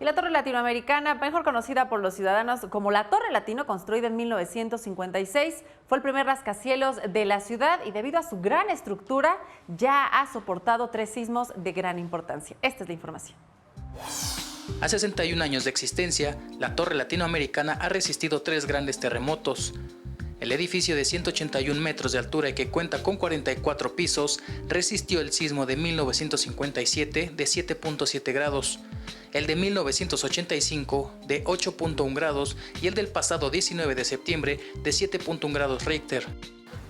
Y la Torre Latinoamericana, mejor conocida por los ciudadanos como la Torre Latino, construida en 1956, fue el primer rascacielos de la ciudad y debido a su gran estructura ya ha soportado 3 sismos de gran importancia. Esta es la información. A 61 años de existencia, la Torre Latinoamericana ha resistido 3 grandes terremotos. El edificio de 181 metros de altura y que cuenta con 44 pisos resistió el sismo de 1957 de 7.7 grados, el de 1985 de 8.1 grados y el del pasado 19 de septiembre de 7.1 grados Richter.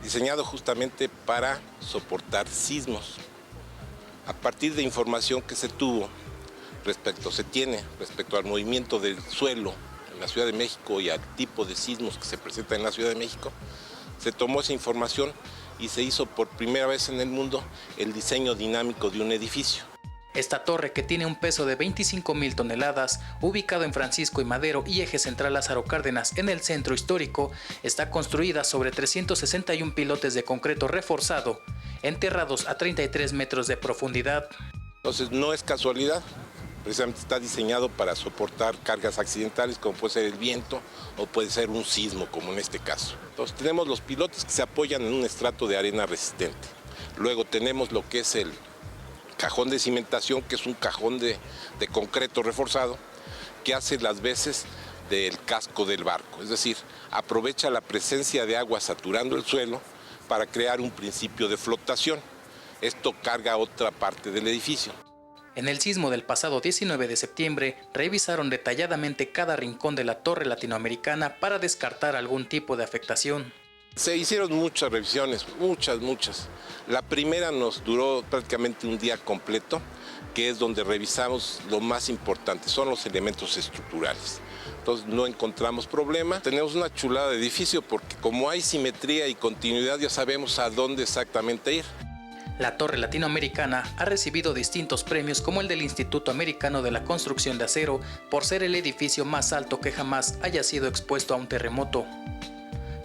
Diseñado justamente para soportar sismos. A partir de información que se tiene respecto al movimiento del suelo en la Ciudad de México y al tipo de sismos que se presentan en la Ciudad de México, se tomó esa información y se hizo por primera vez en el mundo el diseño dinámico de un edificio. Esta torre, que tiene un peso de 25.000 toneladas, ubicado en Francisco y Madero y eje central Lázaro Cárdenas en el centro histórico, está construida sobre 361 pilotes de concreto reforzado, enterrados a 33 metros de profundidad. Entonces no es casualidad. Precisamente está diseñado para soportar cargas accidentales como puede ser el viento o puede ser un sismo como en este caso. Entonces tenemos los pilotes que se apoyan en un estrato de arena resistente. Luego tenemos lo que es el cajón de cimentación, que es un cajón de concreto reforzado que hace las veces del casco del barco. Es decir, aprovecha la presencia de agua saturando el suelo para crear un principio de flotación. Esto carga otra parte del edificio. En el sismo del pasado 19 de septiembre, revisaron detalladamente cada rincón de la Torre Latinoamericana para descartar algún tipo de afectación. Se hicieron muchas revisiones, muchas. La primera nos duró prácticamente un día completo, que es donde revisamos lo más importante, son los elementos estructurales. Entonces no encontramos problema. Tenemos una chulada de edificio porque como hay simetría y continuidad ya sabemos a dónde exactamente ir. La Torre Latinoamericana ha recibido distintos premios como el del Instituto Americano de la Construcción de Acero por ser el edificio más alto que jamás haya sido expuesto a un terremoto.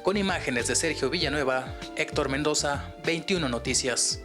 Con imágenes de Sergio Villanueva, Héctor Mendoza, 21 Noticias.